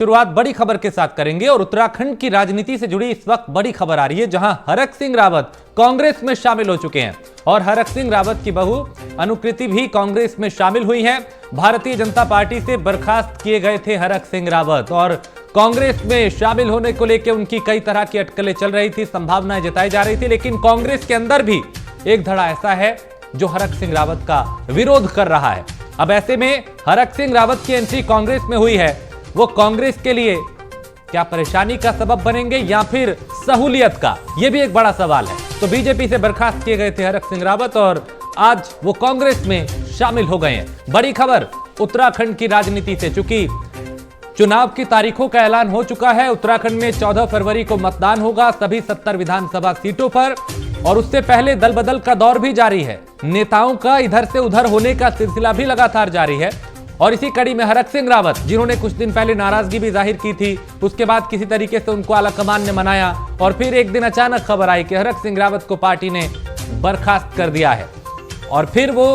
शुरुआत बड़ी खबर के साथ करेंगे और उत्तराखंड की राजनीति से जुड़ी इस वक्त बड़ी खबर आ रही है, जहां हरक सिंह रावत कांग्रेस में शामिल हो चुके हैं और हरक सिंह रावत की बहू अनुकृति भी कांग्रेस में शामिल हुई हैं। भारतीय जनता पार्टी से बर्खास्त किए गए थे हरक सिंह रावत और कांग्रेस में शामिल होने को लेकर उनकी कई तरह की अटकलें चल रही थी, संभावनाएं जताई जा रही थी, लेकिन कांग्रेस के अंदर भी एक धड़ा ऐसा है जो हरक सिंह रावत का विरोध कर रहा है। अब ऐसे में हरक सिंह रावत की एंट्री कांग्रेस में हुई है, वो कांग्रेस के लिए क्या परेशानी का सबब बनेंगे या फिर सहूलियत का, यह भी एक बड़ा सवाल है। तो बीजेपी से बर्खास्त किए गए थे हरक सिंह रावत और आज वो कांग्रेस में शामिल हो गए हैं। बड़ी खबर उत्तराखंड की राजनीति से, चूंकि चुनाव की तारीखों का ऐलान हो चुका है। उत्तराखंड में 14 फरवरी को मतदान होगा सभी 70 विधानसभा सीटों पर और उससे पहले दल बदल का दौर भी जारी है। नेताओं का इधर से उधर होने का सिलसिला भी लगातार जारी है और इसी कड़ी में हरक सिंह रावत, जिन्होंने कुछ दिन पहले नाराजगी भी जाहिर की थी, उसके बाद किसी तरीके से उनको आलाकमान ने मनाया और फिर एक दिन अचानक खबर आई कि हरक सिंह रावत को पार्टी ने बर्खास्त कर दिया है और फिर वो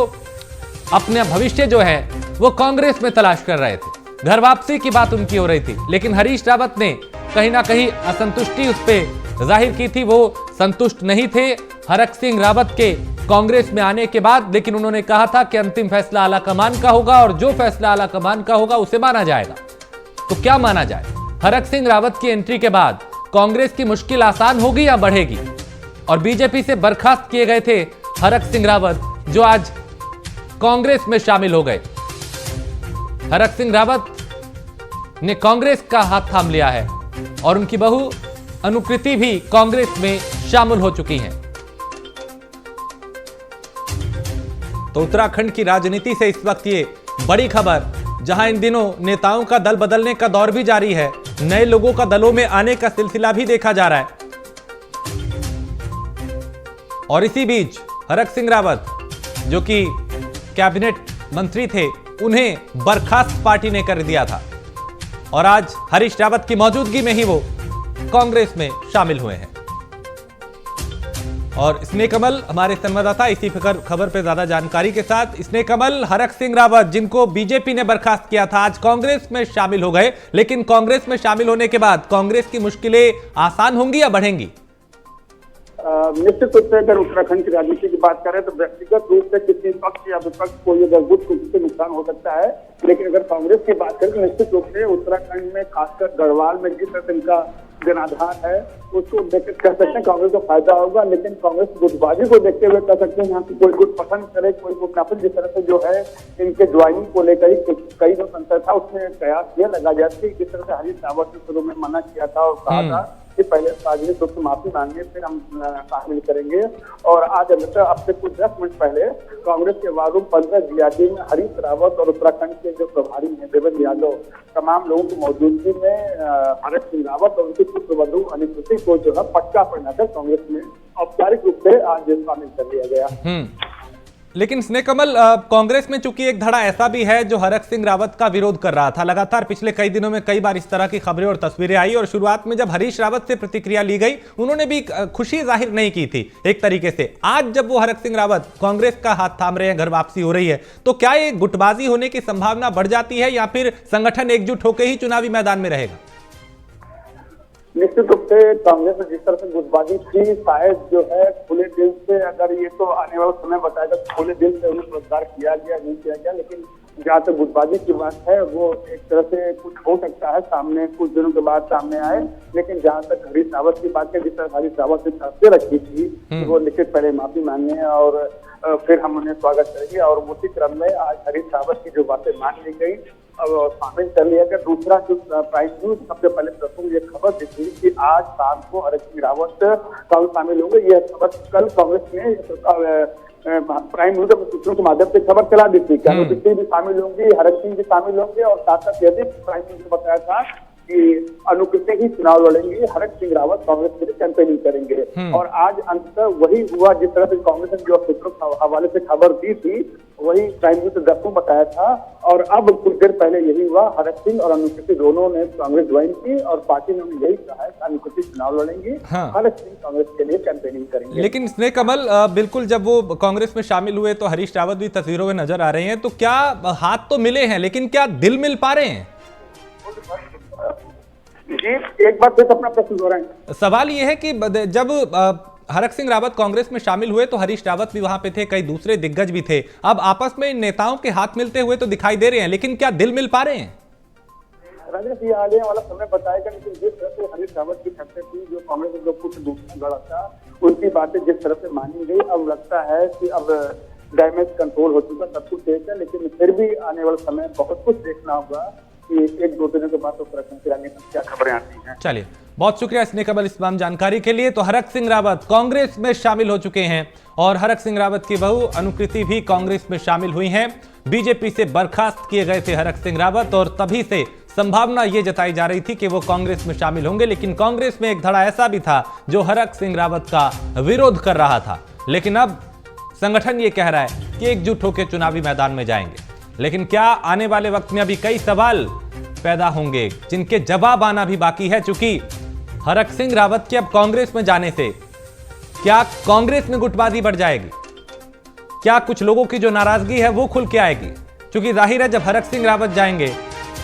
अपना भविष्य जो है वो कांग्रेस में तलाश कर रहे थे। घर वापसी की बात उनकी हो रही थी, लेकिन हरीश रावत ने कहीं ना कहीं असंतुष्टि उस पर जाहिर की थी। वो संतुष्ट नहीं थे हरक सिंह रावत के कांग्रेस में आने के बाद, लेकिन उन्होंने कहा था कि अंतिम फैसला आलाकमान का होगा और जो फैसला आलाकमान का होगा उसे माना जाएगा। तो क्या माना जाए? हरक सिंह रावत की एंट्री के बाद कांग्रेस की मुश्किल आसान होगी या बढ़ेगी? और बीजेपी से बर्खास्त किए गए थे हरक सिंह रावत जो आज कांग्रेस में शामिल हो गए। हरक सिंह रावत ने कांग्रेस का हाथ थाम लिया है और उनकी बहू अनुकृति भी कांग्रेस में शामिल हो चुकी हैं। तो उत्तराखंड की राजनीति से इस वक्त ये बड़ी खबर, जहां इन दिनों नेताओं का दल बदलने का दौर भी जारी है, नए लोगों का दलों में आने का सिलसिला भी देखा जा रहा है। और इसी बीच हरक सिंह रावत जो कि कैबिनेट मंत्री थे, उन्हें बर्खास्त पार्टी ने कर दिया था और आज हरीश रावत की मौजूदगी में ही वो कांग्रेस में शामिल हुए हैं। और स्नेह कमल हमारे संवाददाता इसी खबर पे ज्यादा जानकारी के साथ। स्नेह कमल, हरक सिंह रावत जिनको बीजेपी ने बर्खास्त किया था आज कांग्रेस में शामिल हो गए, लेकिन कांग्रेस में शामिल होने के बाद कांग्रेस की मुश्किलें आसान होंगी या बढ़ेंगी? निश्चित रूप से अगर उत्तराखंड की राजनीति की बात करें तो व्यक्तिगत रूप से किसी पक्ष या विपक्ष को ये मजबूत कुछ से नुकसान हो सकता है, लेकिन अगर कांग्रेस की बात करें तो निश्चित रूप से उत्तराखंड में खासकर गढ़वाल में जिस तरह इनका जनाधार है उसको देखकर कह सकते हैं कांग्रेस को फायदा होगा, लेकिन कांग्रेस गुटबाजी को देखते हुए कह सकते हैं यहाँ की कोई गुट पसंद करे कोई गुट नापसंद, जिस तरह से जो है इनके ज्वाइनिंग को लेकर ही कई जो संस्था था उसमें कयास ये लगा जाती, जिस तरह से हरीश रावत ने शुरू में मना किया था और कहा था कि पहले सार्वजनिक रूप से माफी मांगे फिर हम शामिल करेंगे। और आज अब से कुछ 10 मिनट पहले कांग्रेस के वार रूम 15 GRD में हरीश रावत और उत्तराखंड के जो प्रभारी हैं देवेंद्र यादव, तमाम लोगों की मौजूदगी में हरक सिंह रावत और उनकी पुत्र वधू अनुकृति को जो है पक्का पहनाकर कांग्रेस में औपचारिक रूप से आज शामिल कर लिया गया। लेकिन स्नेह कमल, कांग्रेस में चूंकि एक धड़ा ऐसा भी है जो हरक सिंह रावत का विरोध कर रहा था, लगातार पिछले कई दिनों में कई बार इस तरह की खबरें और तस्वीरें आई और शुरुआत में जब हरीश रावत से प्रतिक्रिया ली गई उन्होंने भी खुशी जाहिर नहीं की थी एक तरीके से। आज जब वो हरक सिंह रावत कांग्रेस का हाथ थाम रहे हैं, घर वापसी हो रही है, तो क्या ये गुटबाजी होने की संभावना बढ़ जाती है या फिर संगठन एकजुट होकर ही चुनावी मैदान में रहेगा? निश्चित रूप से कांग्रेस में जिस तरह से गुटबाजी थी, शायद जो है खुले दिल से, अगर ये तो आने वाला समय बताएगा खुले दिल से उन्हें गिरफ्तार किया गया नहीं किया गया, लेकिन जहाँ तक गुटबाजी की बात है वो एक तरह से कुछ हो सकता है सामने कुछ दिनों के बाद सामने आए। लेकिन जहाँ तक हरीश रावत की बात है, जिस तरह हरीश रावत ने शर्तें रखी थी वो लिखित पहले माफी मांगे और फिर हम उन्हें स्वागत करेंगे और उसी क्रम में आज हरीश रावत की जो बातें मान ली गई शामिल कर लिया गया। दूसरा जो प्राइम न्यूज सबसे पहले प्रथम ये खबर दी थी कि आज शाम को हरक सिंह रावत कांग्रेस शामिल होंगे, यह खबर कल कांग्रेस ने प्राइम न्यूज सूत्रों के माध्यम से खबर चला दी थी कि अनुकृति भी शामिल होंगी, हरक सिंह भी शामिल होंगे और साथ साथ यदि प्राइम न्यूज ने बताया था कि अनुकृति ही चुनाव लड़ेंगे, हरक सिंह रावत कांग्रेस के लिए कैंपेनिंग करेंगे। और आज अंततः वही हुआ जिस तरह से कांग्रेस ने जो सूत्रों के हवाले से खबर दी थी वही प्राइम न्यूज ने बताया था और अब कुछ देर पहले यही हुआ। हरक सिंह और अनुकृति दोनों ने कांग्रेस ज्वाइन की और पार्टी ने उन्हें यही कहा है कि अनुकृति चुनाव लड़ेंगे, हरक सिंह कांग्रेस के लिए कैंपेनिंग करेंगे। लेकिन स्नेह कमल, बिल्कुल जब वो कांग्रेस में शामिल हुए तो हरीश रावत भी तस्वीरों में नजर आ रहे हैं, तो क्या हाथ तो मिले हैं लेकिन क्या दिल मिल पा रहे हैं? जी एक बार फिर अपना प्रश्न दोहराएं। सवाल यह है कि जब हरक सिंह रावत कांग्रेस में शामिल हुए तो हरीश रावत भी वहां पे थे, कई दूसरे दिग्गज भी थे। अब आपस में इन नेताओं के हाथ मिलते हुए तो दिखाई दे रहे हैं, लेकिन क्या दिल मिल पा रहे हैं? राजेश, ये आने वाला समय बताएगा, लेकिन जिस तरह से हरीश रावत की हत्या थी, जो कांग्रेस के लोग कुछ दूसरा गढ़ा था, उनकी बातें जिस तरह से मानी गई, अब लगता है कि अब डैमेज कंट्रोल हो चुका, सब कुछ ठीक है। लेकिन फिर भी आने वाला समय बहुत कुछ देखना होगा कि एक दो दिनों के बाद उत्तराखंड की राजनीति में क्या खबरें आती हैं। चलिए, बहुत शुक्रिया स्नेकबल इस तमाम जानकारी के लिए। तो हरक सिंह रावत कांग्रेस में शामिल हो चुके हैं और हरक सिंह रावत की बहू अनुकृति भी कांग्रेस में शामिल हुई हैं। बीजेपी से बर्खास्त किए गए थे हरक सिंह रावत और तभी से संभावना यह जताई जा रही थी कि वो कांग्रेस में शामिल होंगे, लेकिन कांग्रेस में एक धड़ा ऐसा भी था जो हरक सिंह रावत का विरोध कर रहा था। लेकिन अब संगठन ये कह रहा है कि एकजुट होकर चुनावी मैदान में जाएंगे। लेकिन क्या आने वाले वक्त में अभी कई सवाल पैदा होंगे जिनके जवाब आना भी बाकी है, चूंकि हरक सिंह रावत के अब कांग्रेस में जाने से क्या कांग्रेस में गुटबाजी बढ़ जाएगी? क्या कुछ लोगों की जो नाराजगी है वो खुल के आएगी? क्योंकि जाहिर है जब हरक सिंह रावत जाएंगे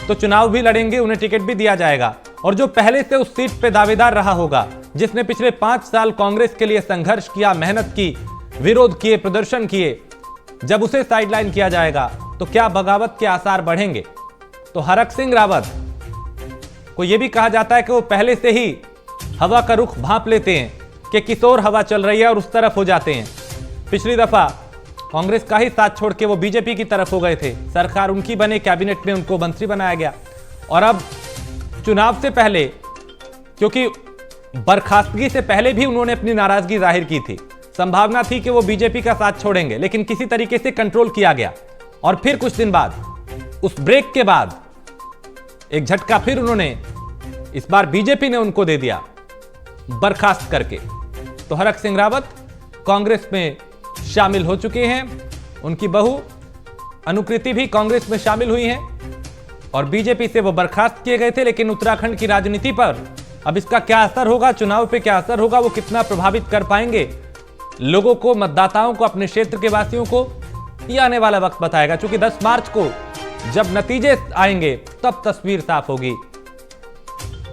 तो चुनाव भी लड़ेंगे, उन्हें टिकट भी दिया जाएगा, और जो पहले से उस सीट पे दावेदार रहा होगा, जिसने पिछले 5 साल कांग्रेस के लिए संघर्ष किया, मेहनत की, विरोध किए, प्रदर्शन किए, जब उसे साइडलाइन किया जाएगा तो क्या बगावत के आसार बढ़ेंगे? तो हरक सिंह रावत को यह भी कहा जाता है कि वो पहले से ही हवा का रुख भांप लेते हैं कि किशोर हवा चल रही है और उस तरफ हो जाते हैं। पिछली दफा कांग्रेस का ही साथ छोड़ के वो बीजेपी की तरफ हो गए थे, सरकार उनकी बने, कैबिनेट में उनको मंत्री बनाया गया, और अब चुनाव से पहले, क्योंकि बर्खास्तगी से पहले भी उन्होंने अपनी नाराजगी जाहिर की थी, संभावना थी कि वो बीजेपी का साथ छोड़ेंगे, लेकिन किसी तरीके से कंट्रोल किया गया। और फिर कुछ दिन बाद, उस ब्रेक के बाद एक झटका फिर उन्होंने, इस बार बीजेपी ने उनको दे दिया बर्खास्त करके। तो हरक सिंह रावत कांग्रेस में शामिल हो चुके हैं, उनकी बहू अनुकृति भी कांग्रेस में शामिल हुई हैं और बीजेपी से वो बर्खास्त किए गए थे। लेकिन उत्तराखंड की राजनीति पर अब इसका क्या असर होगा, चुनाव पे क्या असर होगा, वो कितना प्रभावित कर पाएंगे लोगों को, मतदाताओं को, अपने क्षेत्र के वासियों को, ये आने वाला वक्त बताएगा। क्योंकि 10 मार्च को जब नतीजे आएंगे तब तस्वीर साफ होगी।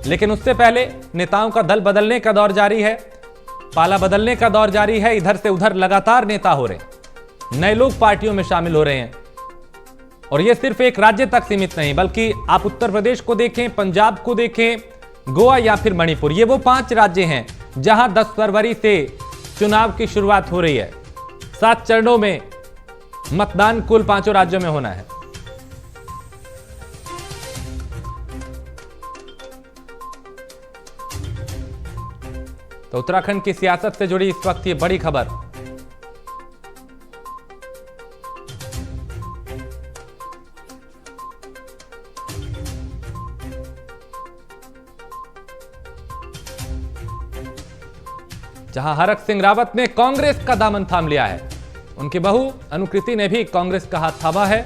लेकिन उससे पहले नेताओं का दल बदलने का दौर जारी है, पाला बदलने का दौर जारी है। इधर से उधर लगातार नेता हो रहे हैं, नए लोग पार्टियों में शामिल हो रहे हैं, और यह सिर्फ एक राज्य तक सीमित नहीं, बल्कि आप उत्तर प्रदेश को देखें, पंजाब को देखें, गोवा या फिर मणिपुर, ये वो 5 राज्य हैं जहां 10 फरवरी से चुनाव की शुरुआत हो रही है। 7 चरणों में मतदान कुल 5 राज्यों में होना है। तो उत्तराखंड की सियासत से जुड़ी इस वक्त ये बड़ी खबर। जहां हरक सिंह रावत ने कांग्रेस का दामन थाम लिया है, उनकी बहू अनुकृति ने भी कांग्रेस का हाथ थामा है।